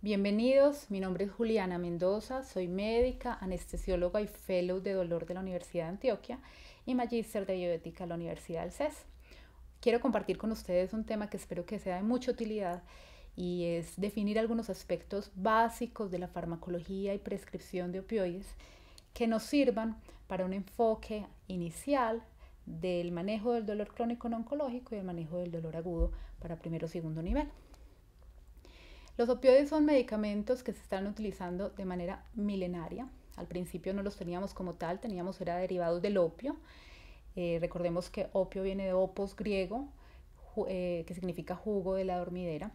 Bienvenidos, mi nombre es Juliana Mendoza, soy médica, anestesióloga y fellow de dolor de la Universidad de Antioquia y magíster de bioética de la Universidad del CES. Quiero compartir con ustedes un tema que espero que sea de mucha utilidad y es definir algunos aspectos básicos de la farmacología y prescripción de opioides que nos sirvan para un enfoque inicial del manejo del dolor crónico no oncológico y el manejo del dolor agudo para primero o segundo nivel. Los opioides son medicamentos que se están utilizando de manera milenaria. Al principio no los teníamos como tal, era derivados del opio. Recordemos que opio viene de opos griego, que significa jugo de la dormidera.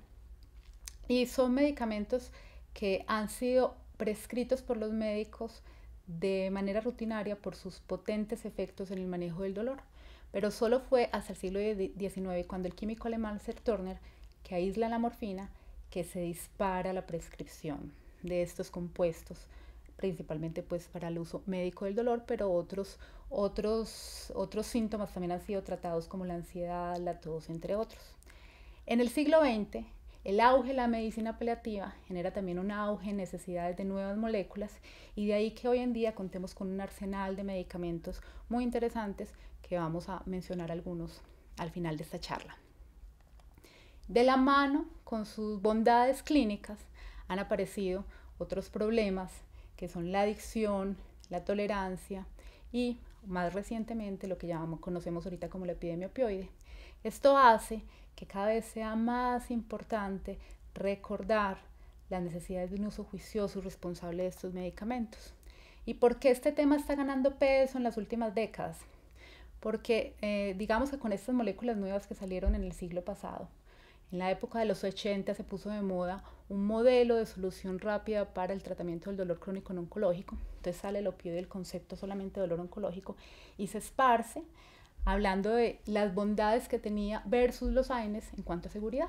Y son medicamentos que han sido prescritos por los médicos de manera rutinaria por sus potentes efectos en el manejo del dolor. Pero solo fue hasta el siglo XIX, cuando el químico alemán Sir Turner, que aísla la morfina, que se dispara la prescripción de estos compuestos, principalmente pues para el uso médico del dolor, pero otros síntomas también han sido tratados como la ansiedad, la tos, entre otros. En el siglo XX, el auge de la medicina paliativa genera también un auge en necesidades de nuevas moléculas y de ahí que hoy en día contemos con un arsenal de medicamentos muy interesantes que vamos a mencionar algunos al final de esta charla. De la mano con sus bondades clínicas han aparecido otros problemas que son la adicción, la tolerancia y más recientemente lo que conocemos ahorita como la epidemia opioide. Esto hace que cada vez sea más importante recordar las necesidades de un uso juicioso y responsable de estos medicamentos. ¿Y por qué este tema está ganando peso en las últimas décadas? Porque digamos que con estas moléculas nuevas que salieron en el siglo pasado, en la época de los 80 se puso de moda un modelo de solución rápida para el tratamiento del dolor crónico no oncológico. Entonces sale el opioide del concepto solamente de dolor oncológico y se esparce hablando de las bondades que tenía versus los AINES en cuanto a seguridad.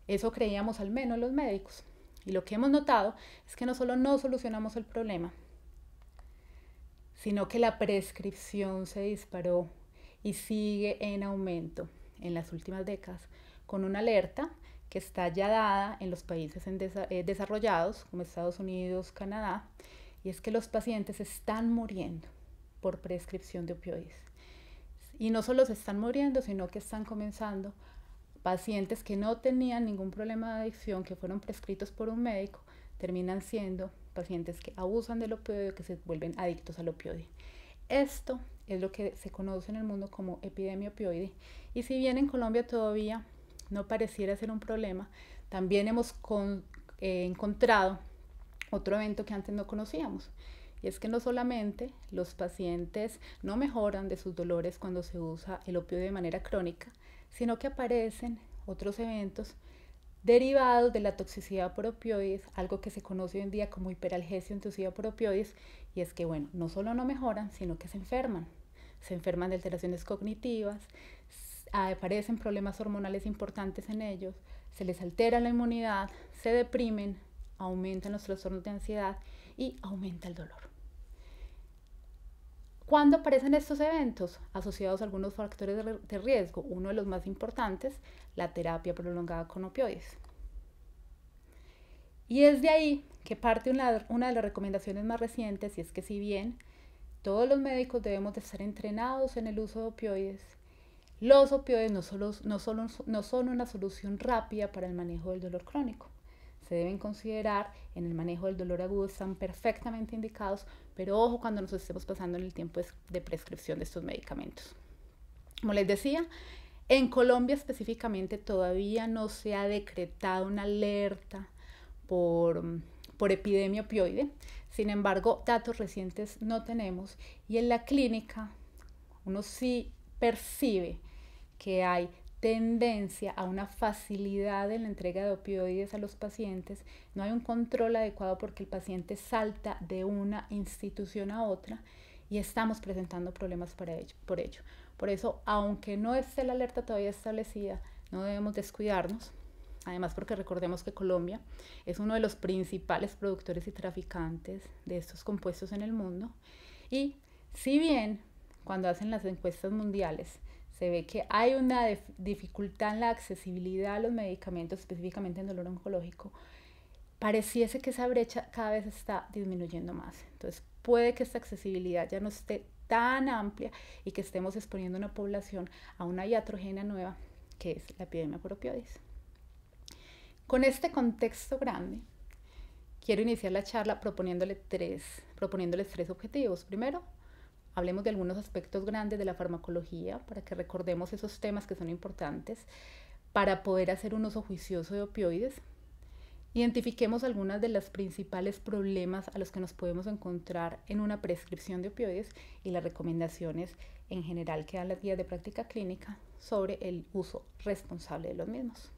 Eso creíamos al menos los médicos. Y lo que hemos notado es que no solo no solucionamos el problema, sino que la prescripción se disparó y sigue en aumento en las últimas décadas, con una alerta que está ya dada en los países desarrollados, como Estados Unidos, Canadá, y es que los pacientes están muriendo por prescripción de opioides. Y no solo se están muriendo, sino que están comenzando pacientes que no tenían ningún problema de adicción, que fueron prescritos por un médico, terminan siendo pacientes que abusan del opioide, que se vuelven adictos al opioide. Esto es lo que se conoce en el mundo como epidemia opioide. Y si bien en Colombia todavía no pareciera ser un problema, también hemos encontrado otro evento que antes no conocíamos. Y es que no solamente los pacientes no mejoran de sus dolores cuando se usa el opioide de manera crónica, sino que aparecen otros eventos derivados de la toxicidad por opioides, algo que se conoce hoy en día como hiperalgesia inducida por opioides, y es que, bueno, no solo no mejoran, sino que se enferman de alteraciones cognitivas, aparecen problemas hormonales importantes en ellos, se les altera la inmunidad, se deprimen, aumentan los trastornos de ansiedad y aumenta el dolor. ¿Cuándo aparecen estos eventos? Asociados a algunos factores de riesgo. Uno de los más importantes, la terapia prolongada con opioides. Y es de ahí que parte una de las recomendaciones más recientes, y es que si bien todos los médicos debemos de estar entrenados en el uso de opioides, los opioides no son una solución rápida para el manejo del dolor crónico. Se deben considerar en el manejo del dolor agudo, están perfectamente indicados, pero ojo cuando nos estemos pasando en el tiempo de prescripción de estos medicamentos. Como les decía, en Colombia específicamente todavía no se ha decretado una alerta por epidemia opioide. Sin embargo, datos recientes no tenemos y en la clínica uno sí percibe que hay tendencia a una facilidad en la entrega de opioides a los pacientes, no hay un control adecuado porque el paciente salta de una institución a otra y estamos presentando problemas por ello. Por eso, aunque no esté la alerta todavía establecida, no debemos descuidarnos. Además, porque recordemos que Colombia es uno de los principales productores y traficantes de estos compuestos en el mundo. Y si bien cuando hacen las encuestas mundiales se ve que hay una dificultad en la accesibilidad a los medicamentos, específicamente en dolor oncológico, pareciese que esa brecha cada vez está disminuyendo más. Entonces puede que esta accesibilidad ya no esté tan amplia y que estemos exponiendo a una población a una iatrogenia nueva, que es la epidemia por opioides. Con este contexto grande, quiero iniciar la charla proponiéndoles tres objetivos. Primero, hablemos de algunos aspectos grandes de la farmacología para que recordemos esos temas que son importantes para poder hacer un uso juicioso de opioides. Identifiquemos algunos de los principales problemas a los que nos podemos encontrar en una prescripción de opioides y las recomendaciones en general que dan las guías de práctica clínica sobre el uso responsable de los mismos.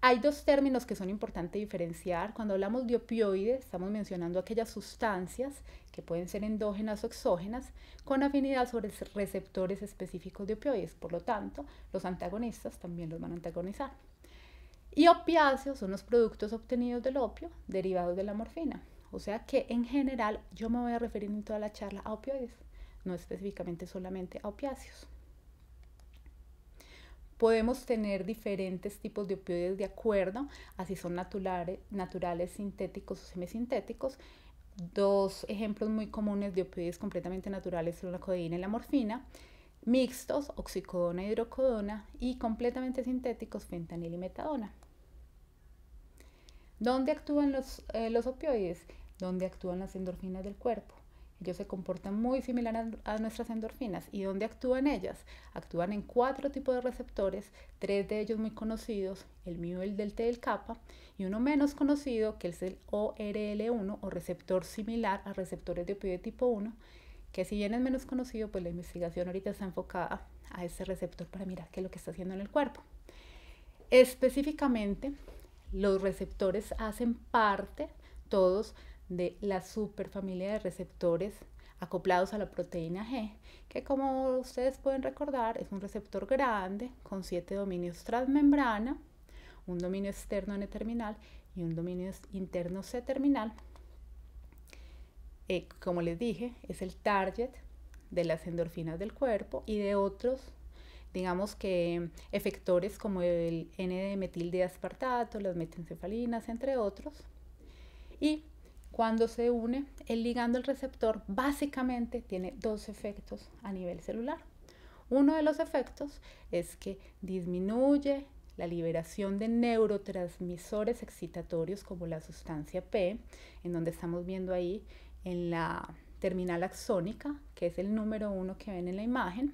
Hay dos términos que son importantes diferenciar. Cuando hablamos de opioides, estamos mencionando aquellas sustancias que pueden ser endógenas o exógenas con afinidad sobre receptores específicos de opioides. Por lo tanto, los antagonistas también los van a antagonizar. Y opiáceos son los productos obtenidos del opio derivados de la morfina. O sea que en general yo me voy a referir en toda la charla a opioides, no específicamente solamente a opiáceos. Podemos tener diferentes tipos de opioides de acuerdo a si son naturales, sintéticos o semisintéticos. Dos ejemplos muy comunes de opioides completamente naturales son la codeína y la morfina. Mixtos, oxicodona y hidrocodona, y completamente sintéticos, fentanil y metadona. ¿Dónde actúan los opioides? ¿Dónde actúan las endorfinas del cuerpo? Ellos se comportan muy similar a nuestras endorfinas. ¿Y dónde actúan ellas? Actúan en 4 tipos de receptores, 3 de ellos muy conocidos, el mu, el delta y el kappa, y uno menos conocido, que es el ORL1, o receptor similar a receptores de opioide tipo 1, que si bien es menos conocido, pues la investigación ahorita está enfocada a ese receptor para mirar qué es lo que está haciendo en el cuerpo. Específicamente, los receptores hacen parte todos de la superfamilia de receptores acoplados a la proteína G, que como ustedes pueden recordar es un receptor grande con 7 dominios transmembrana, un dominio externo N-terminal y un dominio interno C-terminal. Como les dije, es el target de las endorfinas del cuerpo y de otros, digamos que efectores como el N-metildiaspartato, las metencefalinas, entre otros. Y cuando se une el ligando al receptor, básicamente tiene 2 efectos a nivel celular. Uno de los efectos es que disminuye la liberación de neurotransmisores excitatorios como la sustancia P, en donde estamos viendo ahí en la terminal axónica, que es el número 1 que ven en la imagen.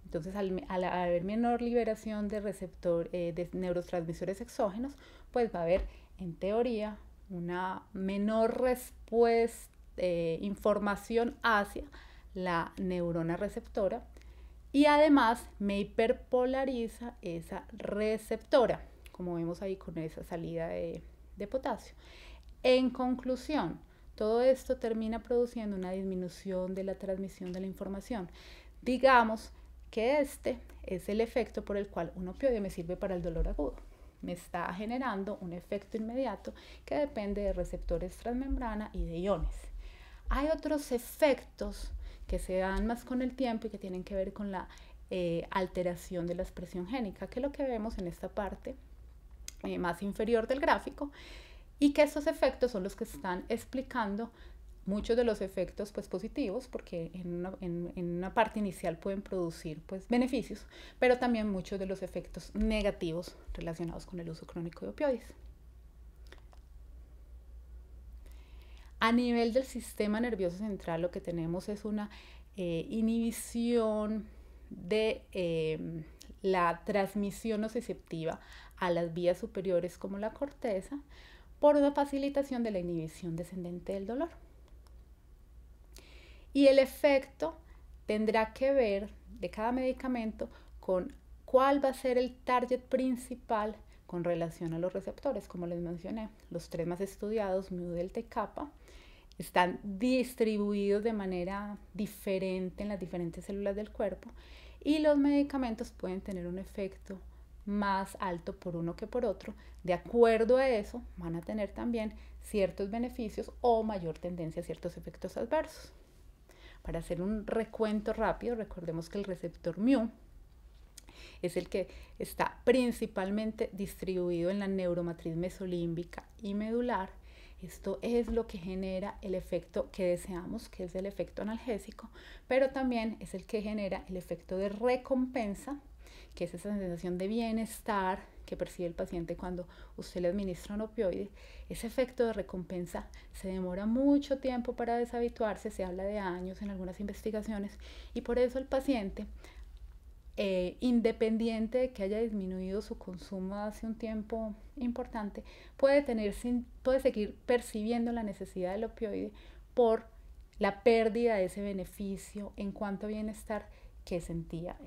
Entonces, al haber menor liberación de neurotransmisores exógenos, pues va a haber, en teoría, una menor respuesta, información hacia la neurona receptora, y además me hiperpolariza esa receptora, como vemos ahí con esa salida de potasio. En conclusión, todo esto termina produciendo una disminución de la transmisión de la información. Digamos que este es el efecto por el cual un opioide me sirve para el dolor agudo. Me está generando un efecto inmediato que depende de receptores transmembrana y de iones. Hay otros efectos que se dan más con el tiempo y que tienen que ver con la alteración de la expresión génica, que es lo que vemos en esta parte más inferior del gráfico, y que estos efectos son los que están explicando muchos de los efectos pues, positivos, porque en una parte inicial pueden producir pues, beneficios, pero también muchos de los efectos negativos relacionados con el uso crónico de opioides. A nivel del sistema nervioso central, lo que tenemos es una inhibición de la transmisión nociceptiva a las vías superiores como la corteza por una facilitación de la inhibición descendente del dolor. Y el efecto tendrá que ver de cada medicamento con cuál va a ser el target principal con relación a los receptores. Como les mencioné, los 3 más estudiados, mu, delta y kappa, están distribuidos de manera diferente en las diferentes células del cuerpo, y los medicamentos pueden tener un efecto más alto por uno que por otro. De acuerdo a eso, van a tener también ciertos beneficios o mayor tendencia a ciertos efectos adversos. Para hacer un recuento rápido, recordemos que el receptor mu es el que está principalmente distribuido en la neuromatriz mesolímbica y medular. Esto es lo que genera el efecto que deseamos, que es el efecto analgésico, pero también es el que genera el efecto de recompensa, que es esa sensación de bienestar que percibe el paciente cuando usted le administra un opioide. Ese efecto de recompensa se demora mucho tiempo para deshabituarse, se habla de años en algunas investigaciones, y por eso el paciente, independiente de que haya disminuido su consumo hace un tiempo importante, puede seguir percibiendo la necesidad del opioide por la pérdida de ese beneficio en cuanto a bienestar que sentía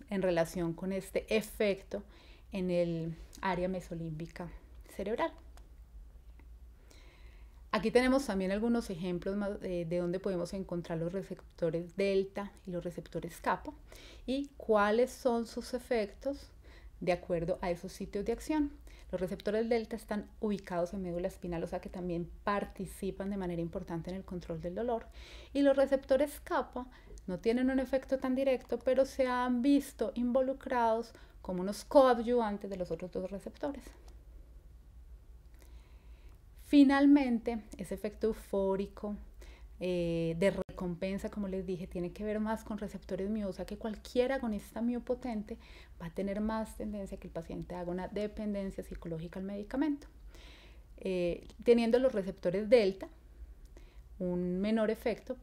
en relación con este efecto en el área mesolímbica cerebral. Aquí tenemos también algunos ejemplos de donde podemos encontrar los receptores delta y los receptores kappa y cuáles son sus efectos de acuerdo a esos sitios de acción. Los receptores delta están ubicados en médula espinal, o sea que también participan de manera importante en el control del dolor. Y los receptores kappa no tienen un efecto tan directo, pero se han visto involucrados como unos coadyuvantes de los otros dos receptores. Finalmente, ese efecto eufórico de recompensa, como les dije, tiene que ver más con receptores mu, o sea que cualquier agonista mu potente va a tener más tendencia a que el paciente haga una dependencia psicológica al medicamento. Teniendo los receptores delta un menor efecto,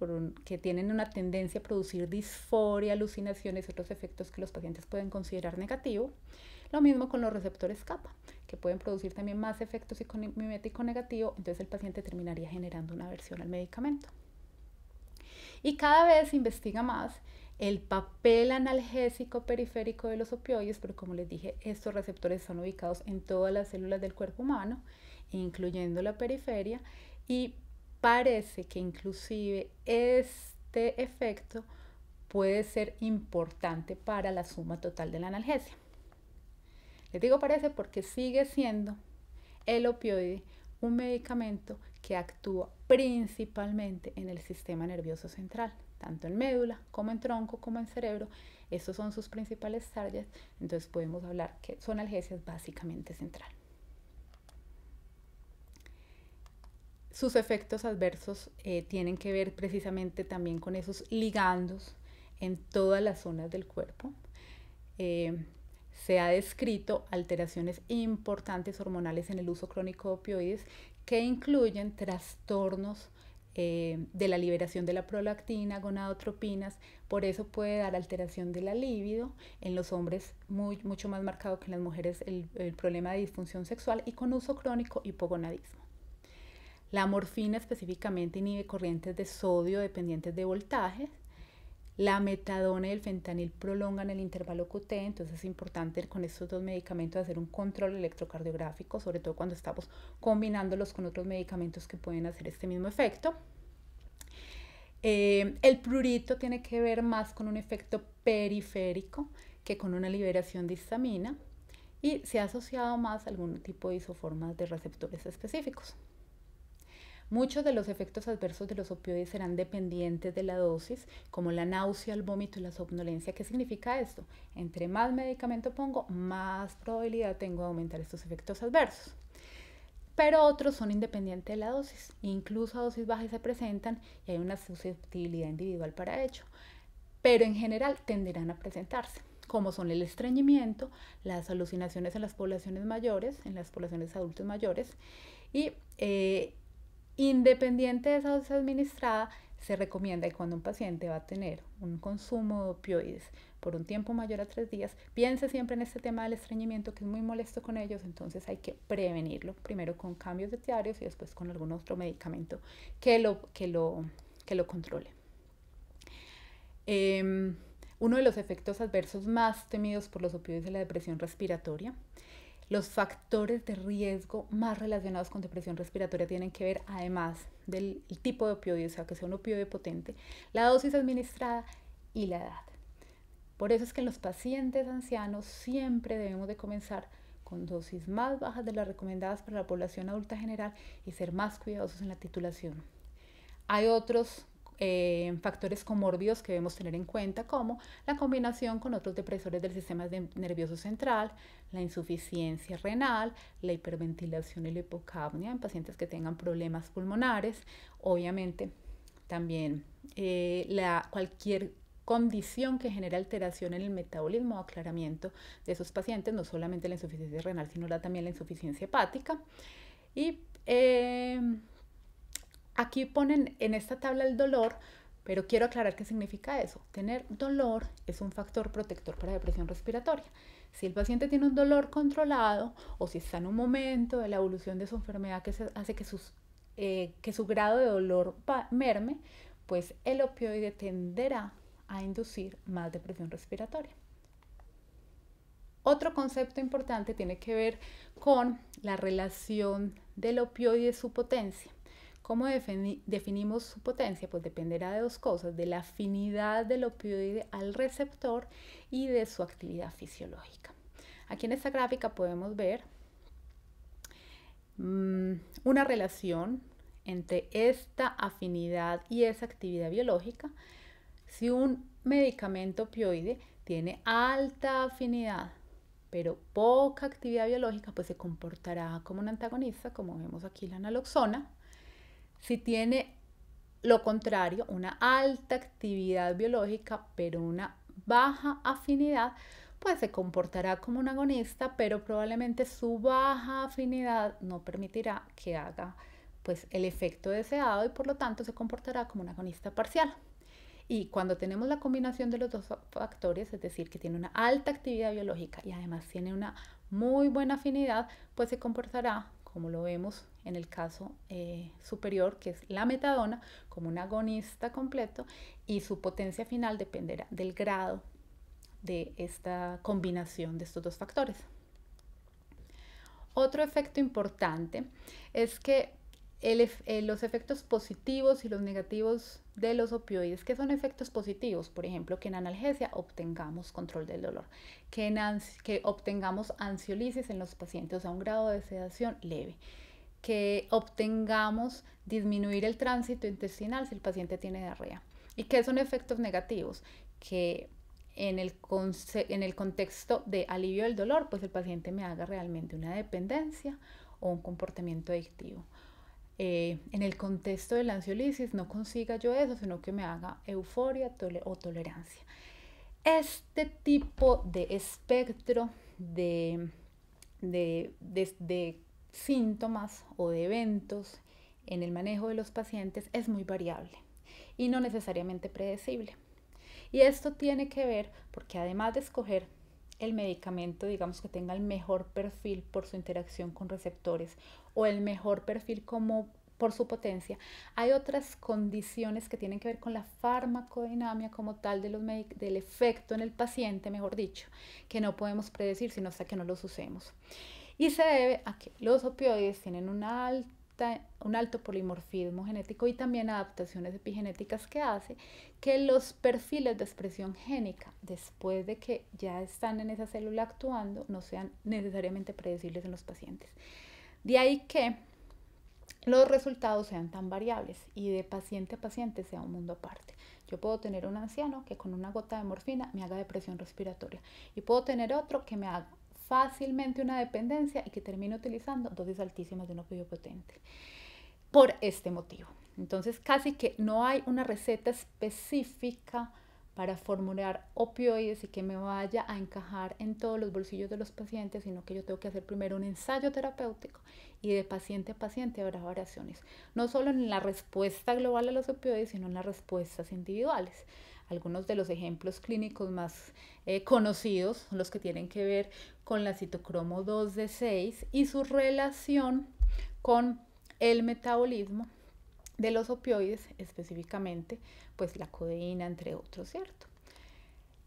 que tienen una tendencia a producir disforia, alucinaciones y otros efectos que los pacientes pueden considerar negativos. Lo mismo con los receptores kappa, que pueden producir también más efectos psicomiméticos negativos, entonces el paciente terminaría generando una aversión al medicamento. Y cada vez se investiga más el papel analgésico periférico de los opioides, pero como les dije, estos receptores están ubicados en todas las células del cuerpo humano, incluyendo la periferia, y parece que inclusive este efecto puede ser importante para la suma total de la analgesia. Les digo parece porque sigue siendo el opioide un medicamento que actúa principalmente en el sistema nervioso central, tanto en médula como en tronco como en cerebro. Estos son sus principales targets, entonces podemos hablar que son analgesias básicamente central. Sus efectos adversos tienen que ver precisamente también con esos ligandos en todas las zonas del cuerpo. Se ha descrito alteraciones importantes hormonales en el uso crónico de opioides que incluyen trastornos de la liberación de la prolactina, gonadotropinas, por eso puede dar alteración de la libido, en los hombres mucho más marcado que en las mujeres el problema de disfunción sexual, y con uso crónico hipogonadismo. La morfina específicamente inhibe corrientes de sodio dependientes de voltaje. La metadona y el fentanil prolongan el intervalo QT, entonces es importante con estos dos medicamentos hacer un control electrocardiográfico, sobre todo cuando estamos combinándolos con otros medicamentos que pueden hacer este mismo efecto. El prurito tiene que ver más con un efecto periférico que con una liberación de histamina, y se ha asociado más a algún tipo de isoformas de receptores específicos. Muchos de los efectos adversos de los opioides serán dependientes de la dosis, como la náusea, el vómito y la somnolencia. ¿Qué significa esto? Entre más medicamento pongo, más probabilidad tengo de aumentar estos efectos adversos. Pero otros son independientes de la dosis, incluso a dosis bajas se presentan y hay una susceptibilidad individual para ello. Pero en general tenderán a presentarse, como son el estreñimiento, las alucinaciones en las poblaciones mayores, en las poblaciones adultas mayores, y independiente de esa dosis administrada, se recomienda que cuando un paciente va a tener un consumo de opioides por un tiempo mayor a 3 días, piense siempre en este tema del estreñimiento, que es muy molesto con ellos, entonces hay que prevenirlo, primero con cambios dietarios y después con algún otro medicamento que lo controle. Uno de los efectos adversos más temidos por los opioides es la depresión respiratoria. Los factores de riesgo más relacionados con depresión respiratoria tienen que ver, además del tipo de opioide, o sea, que sea un opioide potente, la dosis administrada y la edad. Por eso es que en los pacientes ancianos siempre debemos de comenzar con dosis más bajas de las recomendadas para la población adulta general y ser más cuidadosos en la titulación. Hay otros factores comórbidos que debemos tener en cuenta, como la combinación con otros depresores del sistema nervioso central, la insuficiencia renal, la hiperventilación y la hipocapnia en pacientes que tengan problemas pulmonares, obviamente también cualquier condición que genere alteración en el metabolismo o aclaramiento de esos pacientes, no solamente la insuficiencia renal, sino también la insuficiencia hepática. Y aquí ponen en esta tabla el dolor, pero quiero aclarar qué significa eso. Tener dolor es un factor protector para depresión respiratoria. Si el paciente tiene un dolor controlado o si está en un momento de la evolución de su enfermedad que hace que su grado de dolor merme, pues el opioide tenderá a inducir más depresión respiratoria. Otro concepto importante tiene que ver con la relación del opioide y su potencia. ¿Cómo definimos su potencia? Pues dependerá de dos cosas, de la afinidad del opioide al receptor y de su actividad fisiológica. Aquí en esta gráfica podemos ver una relación entre esta afinidad y esa actividad biológica. Si un medicamento opioide tiene alta afinidad pero poca actividad biológica, pues se comportará como un antagonista, como vemos aquí la naloxona. Si tiene lo contrario, una alta actividad biológica, pero una baja afinidad, pues se comportará como un agonista, pero probablemente su baja afinidad no permitirá que haga pues el efecto deseado y por lo tanto se comportará como un agonista parcial. Y cuando tenemos la combinación de los dos factores, es decir, que tiene una alta actividad biológica y además tiene una muy buena afinidad, pues se comportará, como lo vemos en el caso superior, que es la metadona, como un agonista completo, y su potencia final dependerá del grado de esta combinación de estos dos factores. Otro efecto importante es que los efectos positivos y los negativos de los opioides, que son efectos positivos, por ejemplo, que en analgesia obtengamos control del dolor, que obtengamos ansiolisis en los pacientes a un grado de sedación leve, que obtengamos disminuir el tránsito intestinal si el paciente tiene diarrea. ¿Y qué son efectos negativos? Que en el contexto de alivio del dolor, pues el paciente me haga realmente una dependencia o un comportamiento adictivo. En el contexto de la ansiolisis no consiga yo eso, sino que me haga euforia o tolerancia. Este tipo de espectro de síntomas o de eventos en el manejo de los pacientes es muy variable y no necesariamente predecible. Y esto tiene que ver porque además de escoger el medicamento, digamos, que tenga el mejor perfil por su interacción con receptores o el mejor perfil por su potencia, hay otras condiciones que tienen que ver con la farmacodinámica como tal del efecto en el paciente, mejor dicho, que no podemos predecir sino hasta que no los usemos. Y se debe a que los opioides tienen un alto polimorfismo genético y también adaptaciones epigenéticas que hace que los perfiles de expresión génica después de que ya están en esa célula actuando no sean necesariamente predecibles en los pacientes. De ahí que los resultados sean tan variables y de paciente a paciente sea un mundo aparte. Yo puedo tener un anciano que con una gota de morfina me haga depresión respiratoria y puedo tener otro que me haga fácilmente una dependencia y que termine utilizando dosis altísimas de un opioide potente por este motivo. Entonces casi que no hay una receta específica para formular opioides y que me vaya a encajar en todos los bolsillos de los pacientes, sino que yo tengo que hacer primero un ensayo terapéutico y de paciente a paciente habrá variaciones, no solo en la respuesta global a los opioides, sino en las respuestas individuales. Algunos de los ejemplos clínicos más conocidos son los que tienen que ver con la citocromo 2D6 y su relación con el metabolismo de los opioides, específicamente pues la codeína, entre otros, ¿cierto?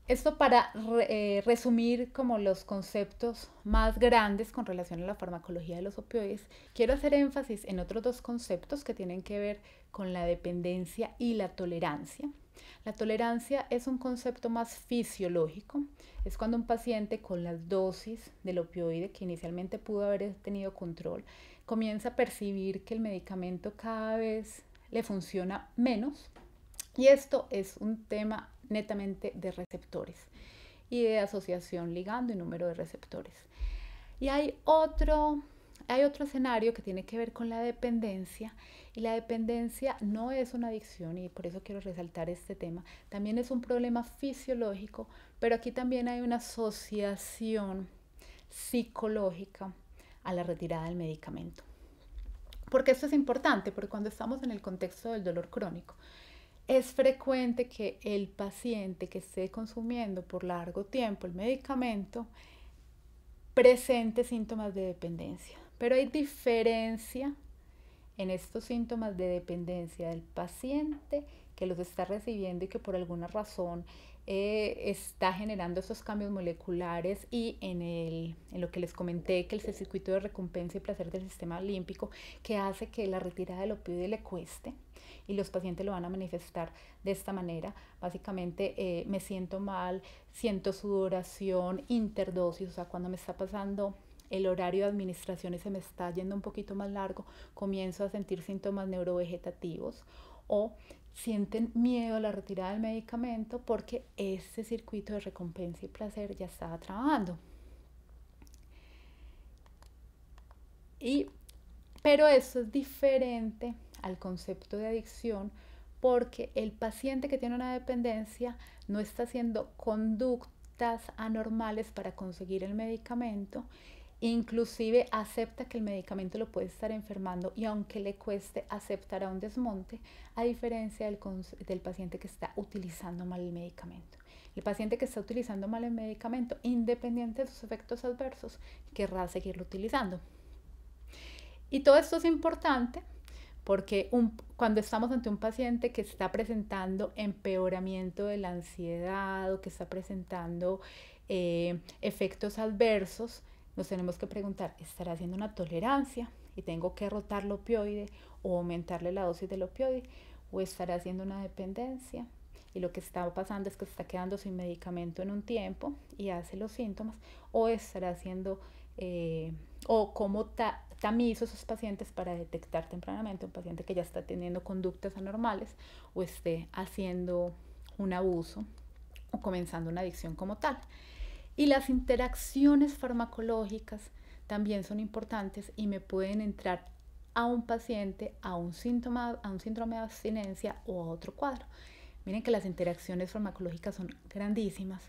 Esto para resumir como los conceptos más grandes con relación a la farmacología de los opioides, quiero hacer énfasis en otros dos conceptos que tienen que ver con la dependencia y la tolerancia. La tolerancia es un concepto más fisiológico, es cuando un paciente con las dosis del opioide que inicialmente pudo haber tenido control, comienza a percibir que el medicamento cada vez le funciona menos Y esto es un tema netamente de receptores y de asociación ligando y número de receptores. Y hay otro escenario que tiene que ver con la dependencia, y la dependencia no es una adicción, y por eso quiero resaltar este tema. También es un problema fisiológico, pero aquí también hay una asociación psicológica a la retirada del medicamento. Porque esto es importante, porque cuando estamos en el contexto del dolor crónico, es frecuente que el paciente que esté consumiendo por largo tiempo el medicamento presente síntomas de dependencia. Pero hay diferencia en estos síntomas de dependencia del paciente que los está recibiendo y que por alguna razón está generando esos cambios moleculares, y en lo que les comenté, que es el circuito de recompensa y placer del sistema límbico, que hace que la retirada del opioide le cueste, y los pacientes lo van a manifestar de esta manera. Básicamente me siento mal, siento sudoración, interdosis, o sea, cuando me está pasando el horario de administración y se me está yendo un poquito más largo, comienzo a sentir síntomas neurovegetativos, o sienten miedo a la retirada del medicamento porque ese circuito de recompensa y placer ya estaba trabajando. Pero eso es diferente al concepto de adicción, porque el paciente que tiene una dependencia no está haciendo conductas anormales para conseguir el medicamento, inclusive acepta que el medicamento lo puede estar enfermando, y aunque le cueste, aceptará un desmonte, a diferencia del paciente que está utilizando mal el medicamento. El paciente que está utilizando mal el medicamento, independiente de sus efectos adversos, querrá seguirlo utilizando. Y todo esto es importante porque cuando estamos ante un paciente que está presentando empeoramiento de la ansiedad o que está presentando efectos adversos, nos tenemos que preguntar, ¿estará haciendo una tolerancia y tengo que rotar el opioide o aumentarle la dosis del opioide? ¿O estará haciendo una dependencia y lo que está pasando es que se está quedando sin medicamento en un tiempo y hace los síntomas? ¿O estará haciendo o cómo tamizo esos pacientes para detectar tempranamente un paciente que ya está teniendo conductas anormales o esté haciendo un abuso o comenzando una adicción como tal? Y las interacciones farmacológicas también son importantes y me pueden entrar a un paciente a un síndrome de abstinencia o a otro cuadro. Miren que las interacciones farmacológicas son grandísimas.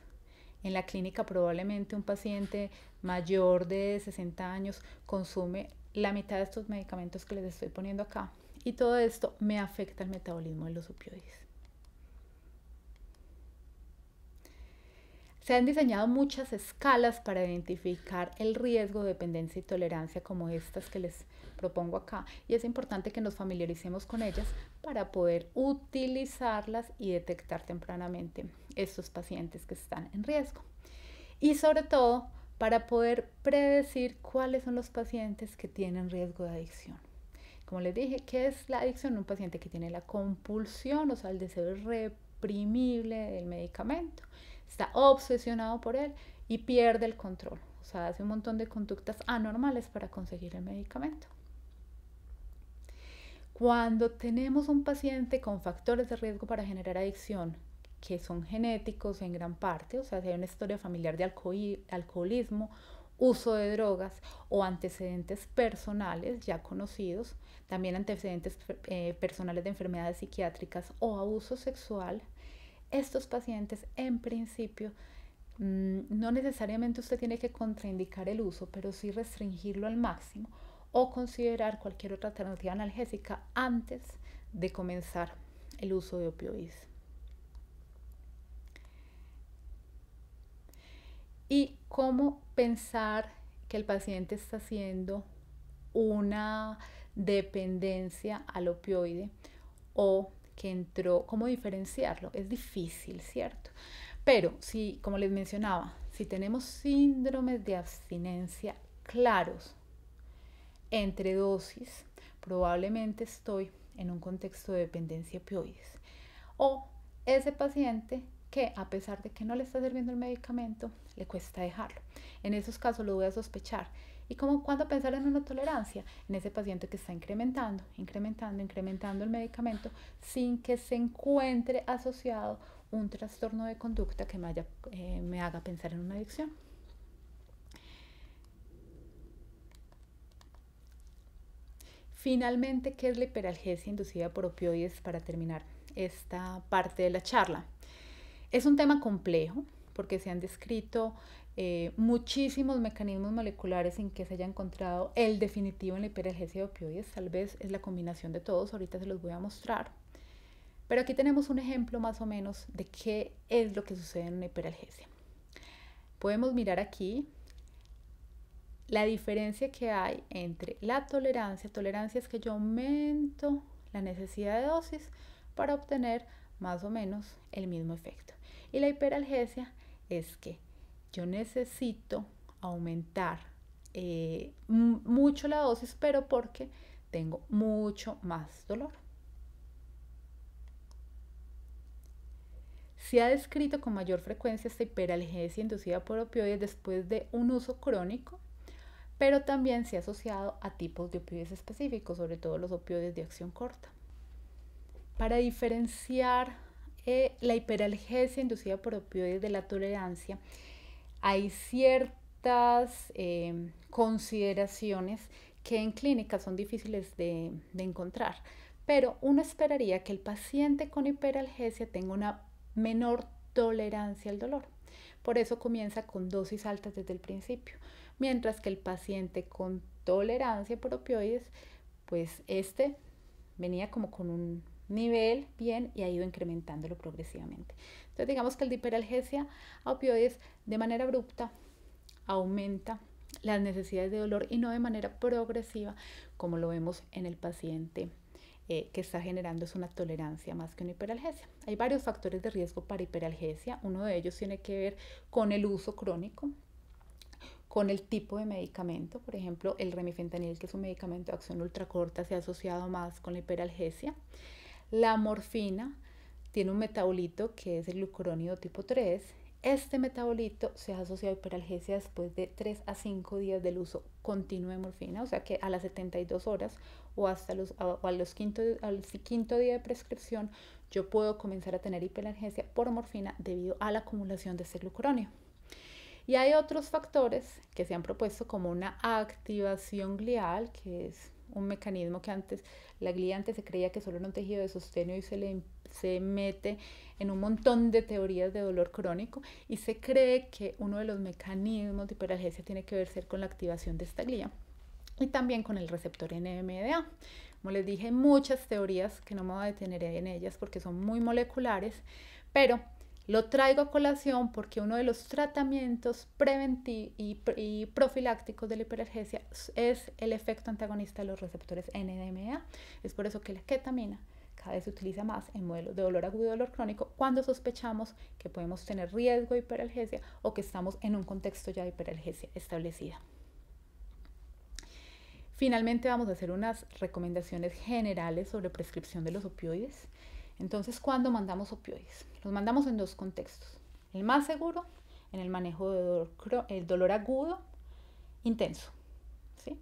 En la clínica probablemente un paciente mayor de 60 años consume la mitad de estos medicamentos que les estoy poniendo acá, y todo esto me afecta el metabolismo de los opioides. Se han diseñado muchas escalas para identificar el riesgo de dependencia y tolerancia, como estas que les propongo acá, y es importante que nos familiaricemos con ellas para poder utilizarlas y detectar tempranamente estos pacientes que están en riesgo. Y sobre todo, para poder predecir cuáles son los pacientes que tienen riesgo de adicción. Como les dije, ¿qué es la adicción? Un paciente que tiene la compulsión, o sea, el deseo irreprimible del medicamento, está obsesionado por él y pierde el control, o sea, hace un montón de conductas anormales para conseguir el medicamento. Cuando tenemos un paciente con factores de riesgo para generar adicción, que son genéticos en gran parte, o sea, si hay una historia familiar de alcoholismo, uso de drogas o antecedentes personales ya conocidos, también antecedentes personales de enfermedades psiquiátricas o abuso sexual, estos pacientes en principio no necesariamente usted tiene que contraindicar el uso, pero sí restringirlo al máximo o considerar cualquier otra alternativa analgésica antes de comenzar el uso de opioides. Y cómo pensar que el paciente está haciendo una dependencia al opioide o que entró, cómo diferenciarlo. Es difícil, ¿cierto? Pero si, como les mencionaba, si tenemos síndromes de abstinencia claros entre dosis, probablemente estoy en un contexto de dependencia opioides. O ese paciente que, a pesar de que no le está sirviendo el medicamento, le cuesta dejarlo. En esos casos lo voy a sospechar ¿Y cómo, cuándo pensar en una tolerancia? En ese paciente que está incrementando el medicamento sin que se encuentre asociado un trastorno de conducta que me haga pensar en una adicción. Finalmente, ¿qué es la hiperalgesia inducida por opioides para terminar esta parte de la charla? Es un tema complejo porque se han descrito muchísimos mecanismos moleculares en que se haya encontrado el definitivo en la hiperalgesia de opioides. Tal vez es la combinación de todos, ahorita se los voy a mostrar. Pero aquí tenemos un ejemplo más o menos de qué es lo que sucede en una hiperalgesia. Podemos mirar aquí la diferencia que hay entre la tolerancia. Tolerancia es que yo aumento la necesidad de dosis para obtener más o menos el mismo efecto. Y la hiperalgesia es que yo necesito aumentar mucho la dosis, pero porque tengo mucho más dolor. Se ha descrito con mayor frecuencia esta hiperalgesia inducida por opioides después de un uso crónico, pero también se ha asociado a tipos de opioides específicos, sobre todo los opioides de acción corta. Para diferenciar la hiperalgesia inducida por opioides de la tolerancia, hay ciertas consideraciones que en clínica son difíciles de encontrar, pero uno esperaría que el paciente con hiperalgesia tenga una menor tolerancia al dolor. Por eso comienza con dosis altas desde el principio, mientras que el paciente con tolerancia por opioides, pues venía como con un nivel bien y ha ido incrementándolo progresivamente. Entonces digamos que el de hiperalgesia a opioides de manera abrupta aumenta las necesidades de dolor y no de manera progresiva como lo vemos en el paciente que está generando es una tolerancia más que una hiperalgesia. Hay varios factores de riesgo para hiperalgesia. Uno de ellos tiene que ver con el uso crónico, con el tipo de medicamento. Por ejemplo, el remifentanil, que es un medicamento de acción ultracorta, se ha asociado más con la hiperalgesia. La morfina tiene un metabolito que es el glucurónido tipo 3. Este metabolito se ha asociado a hiperalgesia después de 3 a 5 días del uso continuo de morfina, o sea que a las 72 horas o hasta al quinto día de prescripción yo puedo comenzar a tener hiperalgesia por morfina debido a la acumulación de este glucuronio. Y hay otros factores que se han propuesto como una activación glial, que es un mecanismo que la glía antes se creía que solo era un tejido de sostén y se mete en un montón de teorías de dolor crónico y se cree que uno de los mecanismos de hiperalgesia tiene que ver con la activación de esta glía y también con el receptor NMDA. Como les dije, muchas teorías que no me voy a detener en ellas porque son muy moleculares, pero lo traigo a colación porque uno de los tratamientos preventivos y profilácticos de la hiperalgesia es el efecto antagonista de los receptores NMDA. Es por eso que la ketamina cada vez se utiliza más en modelos de dolor agudo y dolor crónico cuando sospechamos que podemos tener riesgo de hiperalgesia o que estamos en un contexto ya de hiperalgesia establecida. Finalmente vamos a hacer unas recomendaciones generales sobre prescripción de los opioides. Entonces, ¿cuándo mandamos opioides? Los mandamos en dos contextos. El más seguro, en el manejo de el dolor agudo intenso, ¿sí?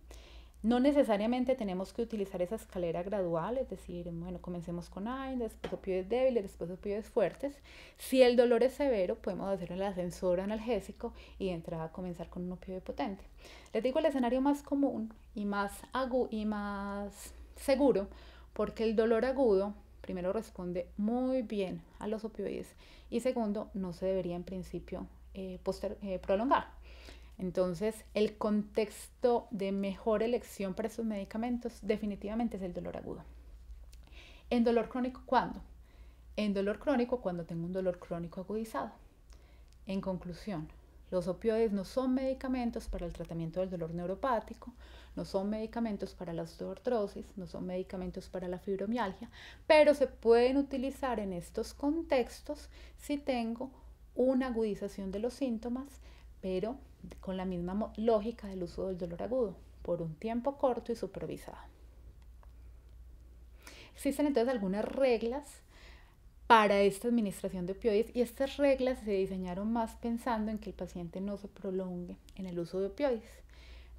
No necesariamente tenemos que utilizar esa escalera gradual, es decir, bueno, comencemos con AINE, después opioides débiles, después opioides fuertes. Si el dolor es severo, podemos hacer el ascensor analgésico y de entrada comenzar con un opioide potente. Les digo el escenario más común y más seguro, porque el dolor agudo, primero, responde muy bien a los opioides y segundo, no se debería en principio prolongar. Entonces, el contexto de mejor elección para estos medicamentos definitivamente es el dolor agudo. ¿En dolor crónico cuándo? En dolor crónico cuando tengo un dolor crónico agudizado. En conclusión, los opioides no son medicamentos para el tratamiento del dolor neuropático, no son medicamentos para la osteoartrosis, no son medicamentos para la fibromialgia, pero se pueden utilizar en estos contextos si tengo una agudización de los síntomas, pero con la misma lógica del uso del dolor agudo, por un tiempo corto y supervisado. Existen entonces algunas reglas para esta administración de opioides y estas reglas se diseñaron más pensando en que el paciente no se prolongue en el uso de opioides.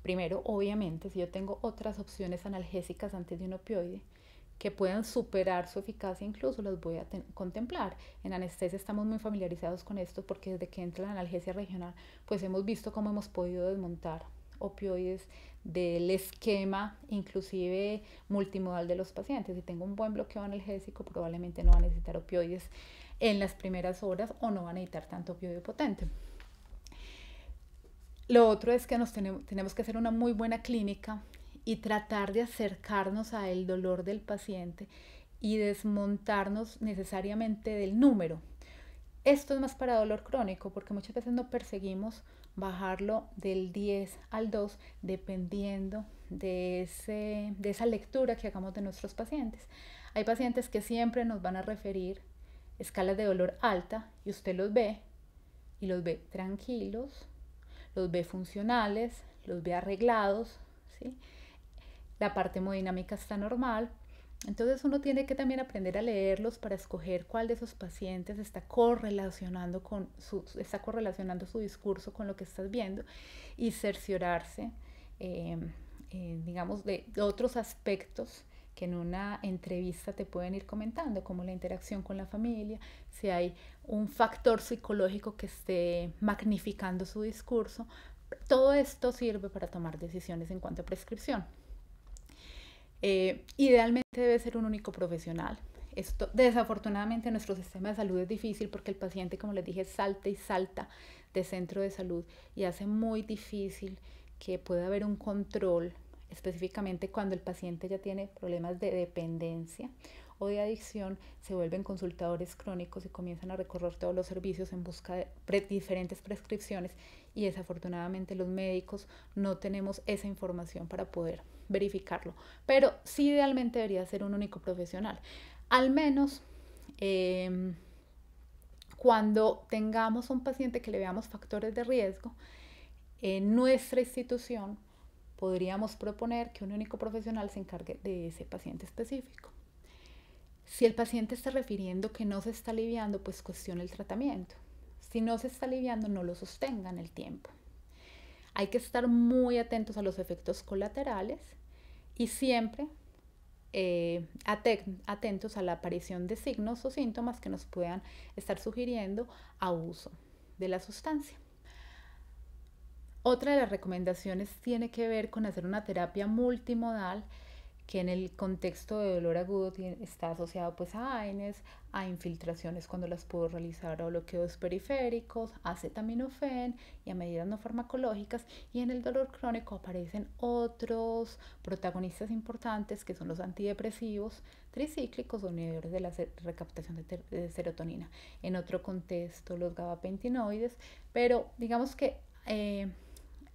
Primero, obviamente, si yo tengo otras opciones analgésicas antes de un opioide que puedan superar su eficacia, incluso las voy a contemplar. En anestesia estamos muy familiarizados con esto porque desde que entra la analgesia regional, pues hemos visto cómo hemos podido desmontar opioides del esquema inclusive multimodal de los pacientes. Si tengo un buen bloqueo analgésico, probablemente no va a necesitar opioides en las primeras horas o no va a necesitar tanto opioide potente. Lo otro es que tenemos que hacer una muy buena clínica y tratar de acercarnos al dolor del paciente y desmontarnos necesariamente del número. Esto es más para dolor crónico porque muchas veces no perseguimos bajarlo del 10 al 2 dependiendo de esa lectura que hagamos de nuestros pacientes. Hay pacientes que siempre nos van a referir escalas de dolor alta y usted los ve y los ve tranquilos, los ve funcionales, los ve arreglados, ¿sí? La parte hemodinámica está normal. Entonces uno tiene que también aprender a leerlos para escoger cuál de esos pacientes está correlacionando su discurso con lo que estás viendo y cerciorarse, digamos, de otros aspectos que en una entrevista te pueden ir comentando, como la interacción con la familia, si hay un factor psicológico que esté magnificando su discurso. Todo esto sirve para tomar decisiones en cuanto a prescripción. Idealmente debe ser un único profesional. Esto, desafortunadamente, en nuestro sistema de salud es difícil porque el paciente, como les dije, salta y salta de centro de salud y hace muy difícil que pueda haber un control, específicamente cuando el paciente ya tiene problemas de dependencia o de adicción, se vuelven consultadores crónicos y comienzan a recorrer todos los servicios en busca de diferentes prescripciones y desafortunadamente los médicos no tenemos esa información para poder verificarlo, pero sí idealmente debería ser un único profesional, al menos cuando tengamos un paciente que le veamos factores de riesgo. En nuestra institución podríamos proponer que un único profesional se encargue de ese paciente específico. Si el paciente está refiriendo que no se está aliviando, pues cuestione el tratamiento. Si no se está aliviando, no lo sostenga en el tiempo. Hay que estar muy atentos a los efectos colaterales y siempre atentos a la aparición de signos o síntomas que nos puedan estar sugiriendo abuso de la sustancia. Otra de las recomendaciones tiene que ver con hacer una terapia multimodal que en el contexto de dolor agudo está asociado pues a AINES, a infiltraciones cuando las puedo realizar, a bloqueos periféricos, a acetaminofén y a medidas no farmacológicas. Y en el dolor crónico aparecen otros protagonistas importantes que son los antidepresivos tricíclicos o inhibidores de la recaptación de serotonina. En otro contexto los gabapentinoides, pero digamos que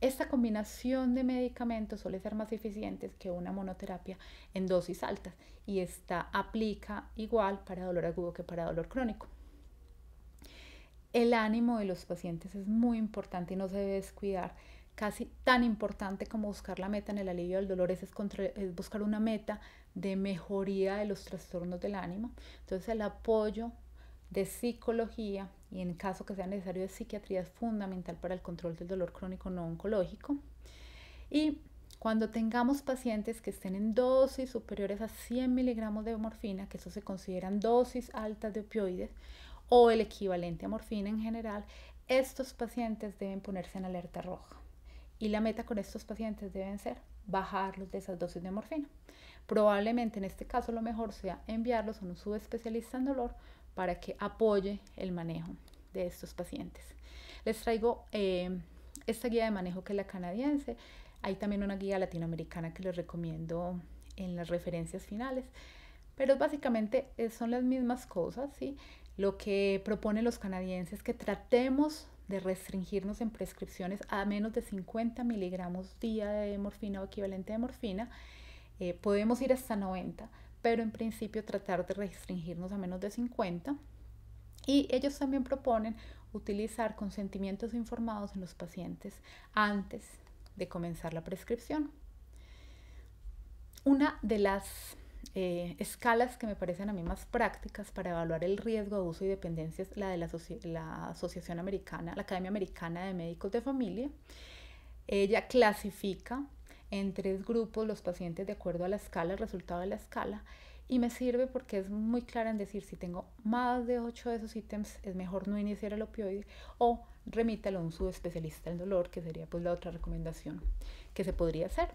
esta combinación de medicamentos suele ser más eficiente que una monoterapia en dosis altas y esta aplica igual para dolor agudo que para dolor crónico. El ánimo de los pacientes es muy importante y no se debe descuidar. Casi tan importante como buscar la meta en el alivio del dolor es buscar una meta de mejoría de los trastornos del ánimo. Entonces el apoyo de psicología y en caso que sea necesario de psiquiatría es fundamental para el control del dolor crónico no oncológico. Y cuando tengamos pacientes que estén en dosis superiores a 100 miligramos de morfina, que eso se consideran dosis altas de opioides o el equivalente a morfina en general, estos pacientes deben ponerse en alerta roja. Y la meta con estos pacientes deben ser bajarlos de esas dosis de morfina. Probablemente en este caso lo mejor sea enviarlos a un subespecialista en dolor para que apoye el manejo de estos pacientes. Les traigo esta guía de manejo que es la canadiense. Hay también una guía latinoamericana que les recomiendo en las referencias finales, pero básicamente son las mismas cosas, ¿sí? Lo que proponen los canadienses es que tratemos de restringirnos en prescripciones a menos de 50 miligramos día de morfina o equivalente de morfina. Podemos ir hasta 90, pero en principio tratar de restringirnos a menos de 50. Y ellos también proponen utilizar consentimientos informados en los pacientes antes de comenzar la prescripción. Una de las escalas que me parecen a mí más prácticas para evaluar el riesgo de abuso y dependencia es la de la Asociación Americana, la Academia Americana de Médicos de Familia. Ella clasifica en 3 grupos los pacientes de acuerdo a la escala, el resultado de la escala, y me sirve porque es muy clara en decir si tengo más de 8 de esos ítems es mejor no iniciar el opioide o remítalo a un subespecialista del dolor, que sería pues la otra recomendación que se podría hacer.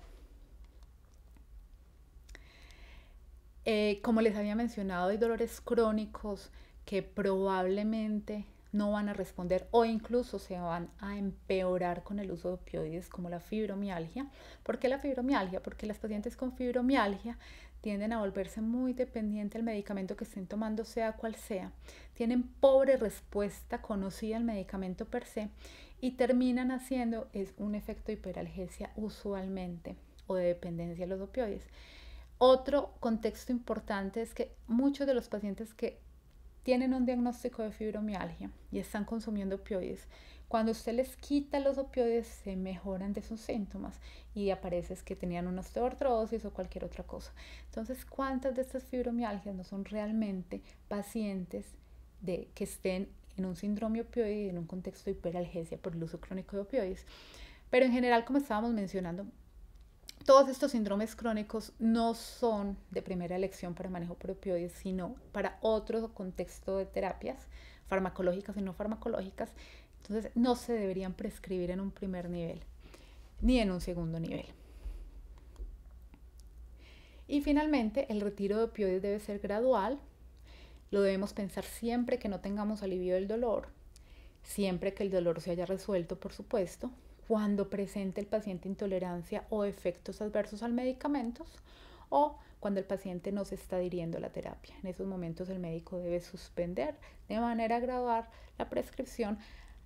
Como les había mencionado, hay dolores crónicos que probablemente no van a responder o incluso se van a empeorar con el uso de opioides, como la fibromialgia. ¿Por qué la fibromialgia? Porque las pacientes con fibromialgia tienden a volverse muy dependientes del medicamento que estén tomando, sea cual sea. Tienen pobre respuesta conocida al medicamento per se y terminan haciendo un efecto de hiperalgesia usualmente o de dependencia a los opioides. Otro contexto importante es que muchos de los pacientes que tienen un diagnóstico de fibromialgia y están consumiendo opioides, cuando usted les quita los opioides se mejoran de sus síntomas y aparece que tenían una osteoartrosis o cualquier otra cosa. Entonces, ¿cuántas de estas fibromialgias no son realmente pacientes que estén en un síndrome opioide, en un contexto de hiperalgesia por el uso crónico de opioides? Pero en general, como estábamos mencionando, todos estos síndromes crónicos no son de primera elección para manejo por opioides, sino para otro contexto de terapias farmacológicas y no farmacológicas. Entonces, no se deberían prescribir en un primer nivel ni en un segundo nivel. Y finalmente, el retiro de opioides debe ser gradual. Lo debemos pensar siempre que no tengamos alivio del dolor, siempre que el dolor se haya resuelto, por supuesto, cuando presente el paciente intolerancia o efectos adversos al medicamentos o cuando el paciente no se está adhiriendo a la terapia. En esos momentos el médico debe suspender de manera gradual la prescripción.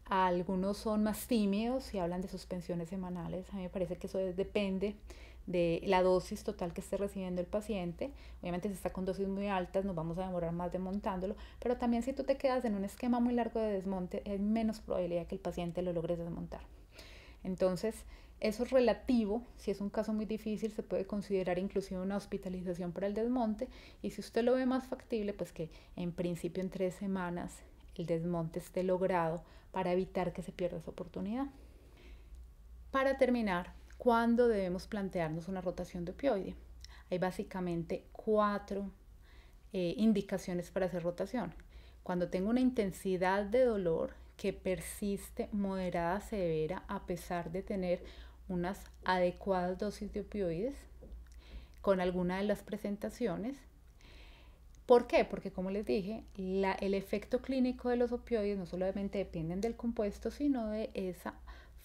Algunos son más tímidos y hablan de suspensiones semanales. A mí me parece que eso depende de la dosis total que esté recibiendo el paciente. Obviamente si está con dosis muy altas nos vamos a demorar más desmontándolo, pero también si tú te quedas en un esquema muy largo de desmonte es menos probabilidad que el paciente lo logre desmontar. Entonces, eso es relativo. Si es un caso muy difícil, se puede considerar inclusive una hospitalización para el desmonte. Y si usted lo ve más factible, pues que en principio en 3 semanas el desmonte esté logrado para evitar que se pierda esa oportunidad. Para terminar, ¿cuándo debemos plantearnos una rotación de opioide? Hay básicamente 4 indicaciones para hacer rotación. Cuando tengo una intensidad de dolor que persiste moderada a severa a pesar de tener unas adecuadas dosis de opioides con alguna de las presentaciones. ¿Por qué? Porque como les dije, el efecto clínico de los opioides no solamente dependen del compuesto, sino de esa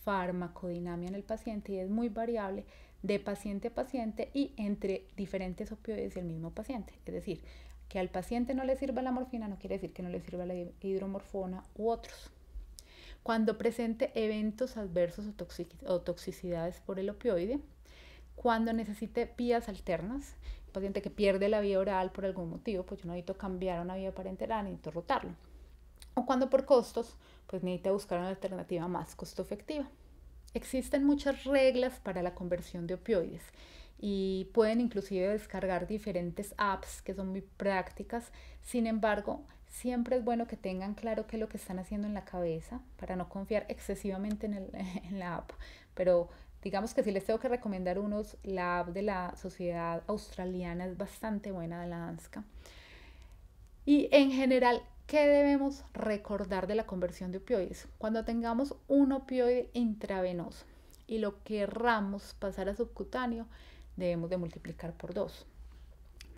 farmacodinamia en el paciente y es muy variable de paciente a paciente y entre diferentes opioides y el mismo paciente. Es decir, que al paciente no le sirva la morfina no quiere decir que no le sirva la hidromorfona u otros. Cuando presente eventos adversos o toxicidades por el opioide, cuando necesite vías alternas, un paciente que pierde la vía oral por algún motivo, pues yo necesito cambiar una vía parenteral, necesito rotarlo. O cuando por costos, pues necesita buscar una alternativa más costo efectiva. Existen muchas reglas para la conversión de opioides y pueden inclusive descargar diferentes apps que son muy prácticas. Sin embargo, siempre es bueno que tengan claro qué es lo que están haciendo en la cabeza para no confiar excesivamente en la app. Pero digamos que si les tengo que recomendar unos, la app de la Sociedad Australiana es bastante buena, de la ANSCA. Y en general, ¿qué debemos recordar de la conversión de opioides? Cuando tengamos un opioide intravenoso y lo querramos pasar a subcutáneo, debemos de multiplicar por 2.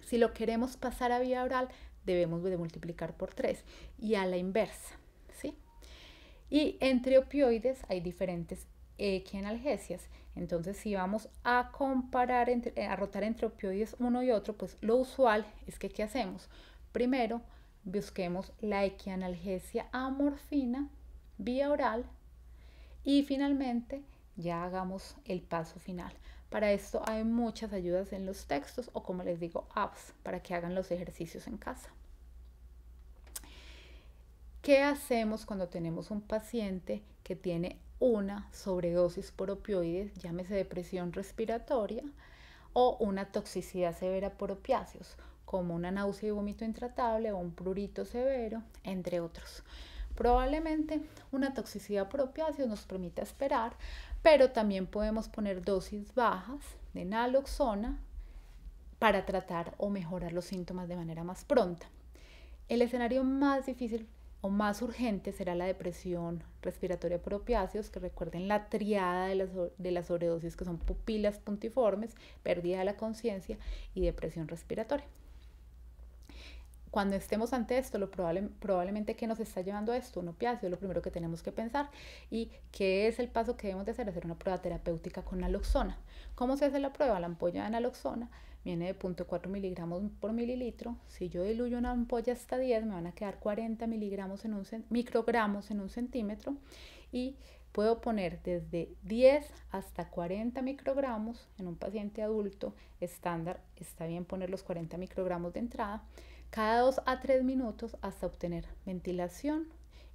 Si lo queremos pasar a vía oral, debemos de multiplicar por 3 y a la inversa, ¿sí? Y entre opioides hay diferentes equianalgesias. Entonces, si vamos a comparar, a rotar entre opioides uno y otro, pues lo usual es que ¿qué hacemos? Primero, busquemos la equianalgesia a morfina vía oral y finalmente ya hagamos el paso final. Para esto hay muchas ayudas en los textos o, como les digo, apps para que hagan los ejercicios en casa. ¿Qué hacemos cuando tenemos un paciente que tiene una sobredosis por opioides, llámese depresión respiratoria o una toxicidad severa por opiáceos, como una náusea y vómito intratable o un prurito severo, entre otros? Probablemente una toxicidad por opiáceos nos permita esperar, pero también podemos poner dosis bajas de naloxona para tratar o mejorar los síntomas de manera más pronta. El escenario más difícil o más urgente será la depresión respiratoria por opiáceos, que recuerden la triada de la sobredosis, que son pupilas puntiformes, pérdida de la conciencia y depresión respiratoria. Cuando estemos ante esto, probablemente ¿qué nos está llevando a esto? Un opiáceo, lo primero que tenemos que pensar. ¿Y qué es el paso que debemos de hacer? Hacer una prueba terapéutica con naloxona. ¿Cómo se hace la prueba? La ampolla de naloxona viene de 0.4 miligramos por mililitro. Si yo diluyo una ampolla hasta 10, me van a quedar 40 microgramos en un centímetro, y puedo poner desde 10 hasta 40 microgramos en un paciente adulto estándar. Está bien poner los 40 microgramos de entrada, cada 2 a 3 minutos, hasta obtener ventilación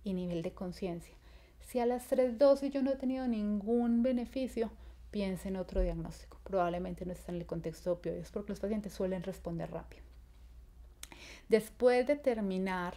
y nivel de conciencia. Si a las 3 dosis yo no he tenido ningún beneficio, piense en otro diagnóstico. Probablemente no está en el contexto de opioides, porque los pacientes suelen responder rápido. Después de terminar,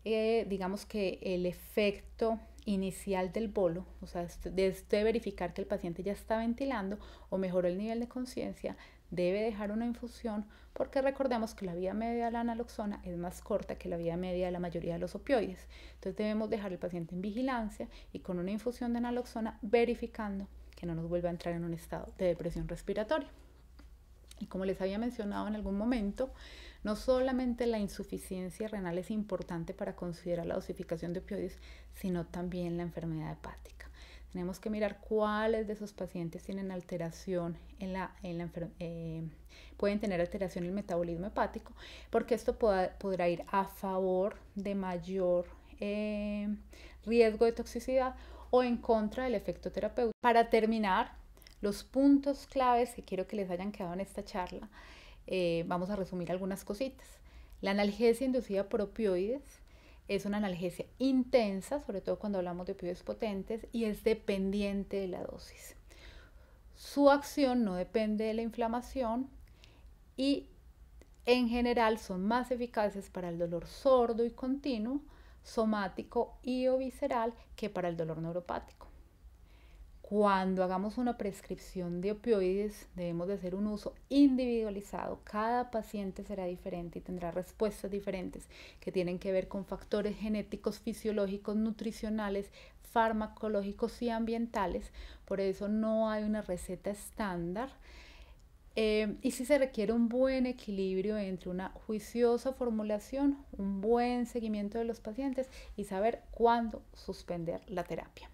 digamos que el efecto inicial del bolo, o sea, de verificar que el paciente ya está ventilando o mejoró el nivel de conciencia, debe dejar una infusión, porque recordemos que la vida media de la naloxona es más corta que la vida media de la mayoría de los opioides. Entonces debemos dejar al paciente en vigilancia y con una infusión de naloxona, verificando que no nos vuelva a entrar en un estado de depresión respiratoria. Y como les había mencionado en algún momento, no solamente la insuficiencia renal es importante para considerar la dosificación de opioides, sino también la enfermedad hepática. Tenemos que mirar cuáles de esos pacientes tienen alteración pueden tener alteración en el metabolismo hepático, porque esto podrá ir a favor de mayor riesgo de toxicidad o en contra del efecto terapéutico. Para terminar, los puntos claves que quiero que les hayan quedado en esta charla, vamos a resumir algunas cositas. La analgesia inducida por opioides es una analgesia intensa, sobre todo cuando hablamos de opioides potentes, y es dependiente de la dosis. Su acción no depende de la inflamación y en general son más eficaces para el dolor sordo y continuo, somático y o visceral, que para el dolor neuropático. Cuando hagamos una prescripción de opioides, debemos de hacer un uso individualizado. Cada paciente será diferente y tendrá respuestas diferentes que tienen que ver con factores genéticos, fisiológicos, nutricionales, farmacológicos y ambientales. Por eso no hay una receta estándar. Y sí se requiere un buen equilibrio entre una juiciosa formulación, un buen seguimiento de los pacientes y saber cuándo suspender la terapia.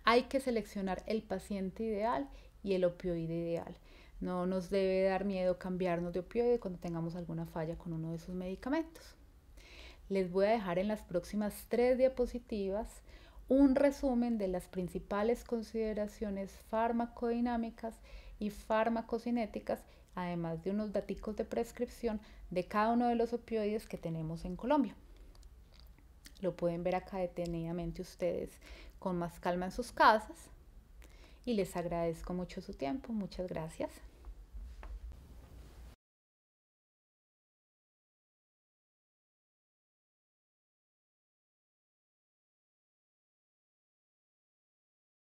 Hay que seleccionar el paciente ideal y el opioide ideal. No nos debe dar miedo cambiarnos de opioide cuando tengamos alguna falla con uno de sus medicamentos. Les voy a dejar en las próximas 3 diapositivas un resumen de las principales consideraciones farmacodinámicas y farmacocinéticas, además de unos datos de prescripción de cada uno de los opioides que tenemos en Colombia. Lo pueden ver acá detenidamente ustedes con más calma en sus casas, y les agradezco mucho su tiempo. Muchas gracias.